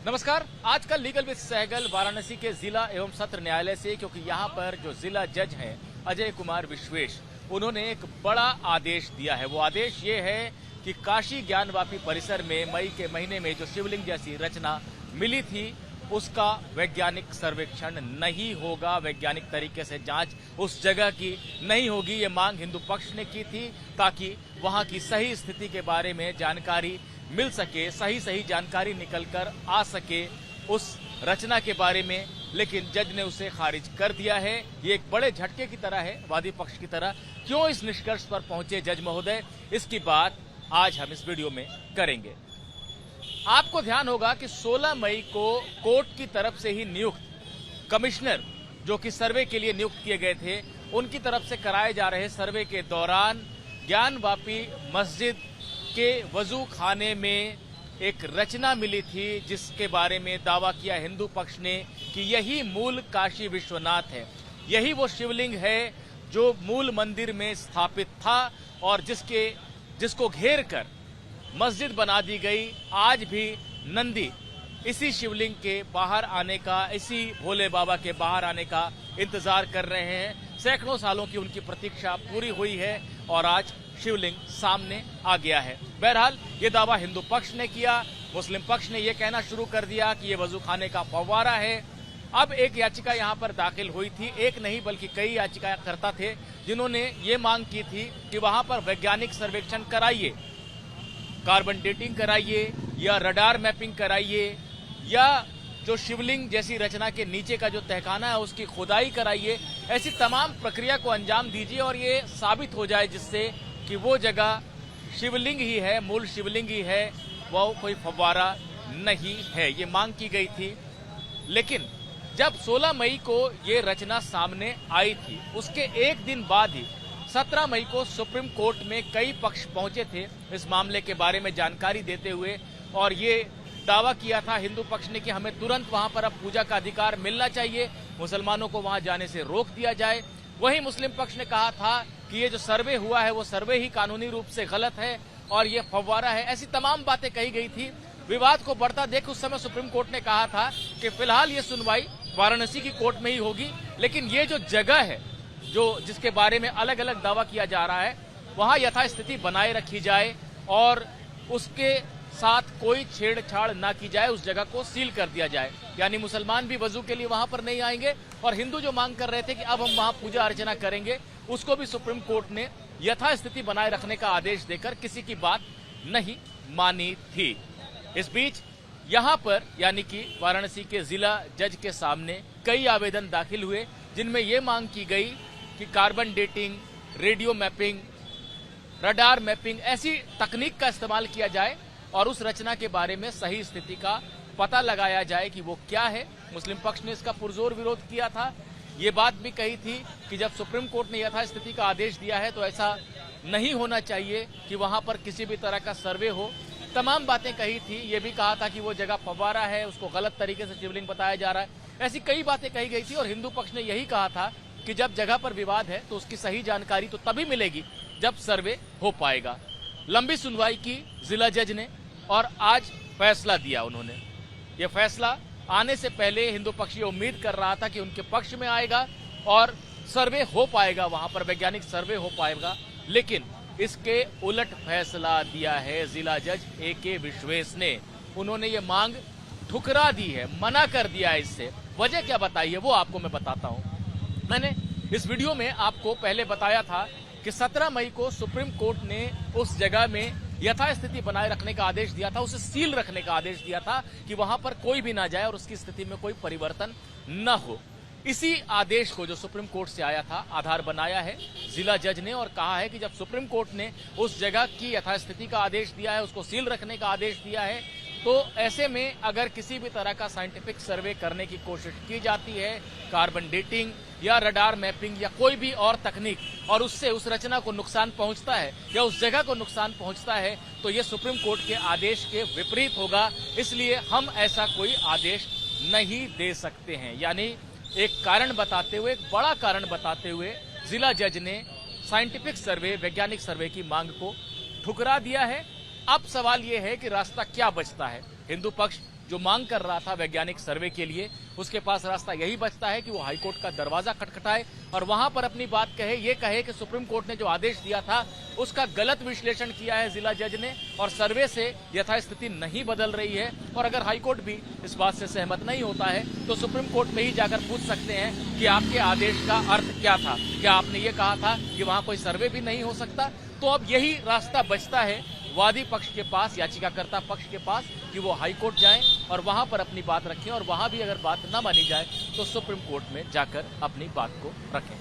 नमस्कार। आज का लीगल विद सहगल वाराणसी के जिला एवं सत्र न्यायालय से, क्योंकि यहाँ पर जो जिला जज हैं अजय कुमार विश्वेश, उन्होंने एक बड़ा आदेश दिया है। वो आदेश ये है कि काशी ज्ञानवापी परिसर में मई के महीने में जो शिवलिंग जैसी रचना मिली थी उसका वैज्ञानिक सर्वेक्षण नहीं होगा, वैज्ञानिक तरीके से जांच उस जगह की नहीं होगी। ये मांग हिंदू पक्ष ने की थी ताकि वहां की सही स्थिति के बारे में जानकारी मिल सके, सही जानकारी निकलकर आ सके उस रचना के बारे में, लेकिन जज ने उसे खारिज कर दिया है। ये एक बड़े झटके की तरह है वादी पक्ष की तरह। क्यों इस निष्कर्ष पर पहुंचे जज महोदय, इसकी बात आज हम इस वीडियो में करेंगे। आपको ध्यान होगा कि 16 मई को कोर्ट की तरफ से ही नियुक्त कमिश्नर जो कि सर्वे के लिए नियुक्त किए गए थे, उनकी तरफ से कराए जा रहे सर्वे के दौरान ज्ञानवापी मस्जिद के वजू खाने में एक रचना मिली थी जिसके बारे में दावा किया हिंदू पक्ष ने कि यही मूल काशी विश्वनाथ है। यही वो शिवलिंग है जो मूल मंदिर में स्थापित था और जिसको घेर कर मस्जिद बना दी गई। आज भी नंदी इसी शिवलिंग के बाहर आने का, इसी भोले बाबा के बाहर आने का इंतजार कर रहे हैं। सैकड़ों सालों की उनकी प्रतीक्षा पूरी हुई है और आज शिवलिंग सामने आ गया है। बहरहाल ये दावा हिंदू पक्ष ने किया, मुस्लिम पक्ष ने यह कहना शुरू कर दिया कि ये वजू खाने का फव्वारा है। अब एक याचिका यहाँ पर दाखिल हुई थी, एक नहीं बल्कि कई याचिकाकर्ता थे जिन्होंने ये मांग की थी कि वहां पर वैज्ञानिक सर्वेक्षण कराइए, कार्बन डेटिंग कराइए या रडार मैपिंग कराइए, या जो शिवलिंग जैसी रचना के नीचे का जो तहखाना है उसकी खुदाई कराइए। ऐसी तमाम प्रक्रिया को अंजाम दीजिए और ये साबित हो जाए जिससे कि वो जगह शिवलिंग ही है, मूल शिवलिंग ही है, वो कोई फव्वारा नहीं है। ये मांग की गई थी। लेकिन जब 16 मई को ये रचना सामने आई थी, उसके एक दिन बाद ही 17 मई को सुप्रीम कोर्ट में कई पक्ष पहुंचे थे इस मामले के बारे में जानकारी देते हुए, और ये दावा किया था हिंदू पक्ष ने कि हमें तुरंत वहां पर अब पूजा का अधिकार मिलना चाहिए, मुसलमानों को वहां जाने से रोक दिया जाए। वहीं मुस्लिम पक्ष ने कहा था कि ये जो सर्वे हुआ है वो सर्वे ही कानूनी रूप से गलत है और ये फव्वारा है। ऐसी तमाम बातें कही गई थी। विवाद को बढ़ता देख उस समय सुप्रीम कोर्ट ने कहा था कि फिलहाल ये सुनवाई वाराणसी की कोर्ट में ही होगी, लेकिन ये जो जगह है जिसके बारे में अलग अलग दावा किया जा रहा है, वहां यथास्थिति बनाए रखी जाए और उसके साथ कोई छेड़छाड़ ना की जाए, उस जगह को सील कर दिया जाए। यानी मुसलमान भी वजू के लिए वहां पर नहीं आएंगे और हिंदू जो मांग कर रहे थे कि अब हम वहां पूजा अर्चना करेंगे, उसको भी सुप्रीम कोर्ट ने यथास्थिति बनाए रखने का आदेश देकर किसी की बात नहीं मानी थी। इस बीच यहां पर यानी कि वाराणसी के जिला जज के सामने कई आवेदन दाखिल हुए जिनमें यह मांग की गई कि carbon dating, radio mapping, radar mapping ऐसी तकनीक का इस्तेमाल किया जाए और उस रचना के बारे में सही स्थिति का पता लगाया जाए कि वो क्या है। मुस्लिम पक्ष ने इसका पुरजोर विरोध किया था। ये बात भी कही थी कि जब सुप्रीम कोर्ट ने यथास्थिति का आदेश दिया है तो ऐसा नहीं होना चाहिए कि वहां पर किसी भी तरह का सर्वे हो। तमाम बातें कही थी। ये भी कहा था कि वो जगह फव्वारा है, उसको गलत तरीके से शिवलिंग बताया जा रहा है। ऐसी कई बातें कही गई थी और हिंदू पक्ष ने यही कहा था कि जब जगह पर विवाद है तो उसकी सही जानकारी तो तभी मिलेगी जब सर्वे हो पाएगा। लंबी सुनवाई की जिला जज ने और आज फैसला दिया उन्होंने। यह फैसला आने से पहले हिंदू पक्ष ये उम्मीद कर रहा था कि उनके पक्ष में आएगा और सर्वे हो पाएगा, वहां पर वैज्ञानिक सर्वे हो पाएगा, लेकिन इसके उलट फैसला दिया है जिला जज AK विश्वेश ने। उन्होंने ये मांग ठुकरा दी है, मना कर दिया है। इससे वजह क्या बताइए वो आपको मैं बताता हूं। मैंने इस वीडियो में आपको पहले बताया था कि 17 मई को सुप्रीम कोर्ट ने उस जगह में यथास्थिति बनाए रखने का आदेश दिया था, उसे सील रखने का आदेश दिया था कि वहां पर कोई भी ना जाए और उसकी स्थिति में कोई परिवर्तन न हो। इसी आदेश को जो सुप्रीम कोर्ट से आया था आधार बनाया है जिला जज ने और कहा है कि जब सुप्रीम कोर्ट ने उस जगह की यथास्थिति का आदेश दिया है, उसको सील रखने का आदेश दिया है, तो ऐसे में अगर किसी भी तरह का साइंटिफिक सर्वे करने की कोशिश की जाती है, कार्बन डेटिंग या रडार मैपिंग या कोई भी और तकनीक, और उससे उस रचना को नुकसान पहुंचता है या उस जगह को नुकसान पहुंचता है, तो ये सुप्रीम कोर्ट के आदेश के विपरीत होगा। इसलिए हम ऐसा कोई आदेश नहीं दे सकते हैं। यानी एक कारण बताते हुए, एक बड़ा कारण बताते हुए जिला जज ने साइंटिफिक सर्वे, वैज्ञानिक सर्वे की मांग को ठुकरा दिया है। अब सवाल यह है कि रास्ता क्या बचता है। हिंदू पक्ष जो मांग कर रहा था वैज्ञानिक सर्वे के लिए, उसके पास रास्ता यही बचता है कि वो हाईकोर्ट का दरवाजा खटखटाए और वहां पर अपनी बात कहे, ये कहे कि सुप्रीम कोर्ट ने जो आदेश दिया था उसका गलत विश्लेषण किया है जिला जज ने और सर्वे से यथास्थिति नहीं बदल रही है। और अगर हाईकोर्ट भी इस बात से सहमत नहीं होता है तो सुप्रीम कोर्ट में ही जाकर पूछ सकते हैं कि आपके आदेश का अर्थ क्या था, क्या आपने ये कहा था कि वहां कोई सर्वे भी नहीं हो सकता। तो अब यही रास्ता बचता है वादी पक्ष के पास, याचिकाकर्ता पक्ष के पास, कि वो हाईकोर्ट जाएं और वहां पर अपनी बात रखें और वहां भी अगर बात न मानी जाए तो सुप्रीम कोर्ट में जाकर अपनी बात को रखें।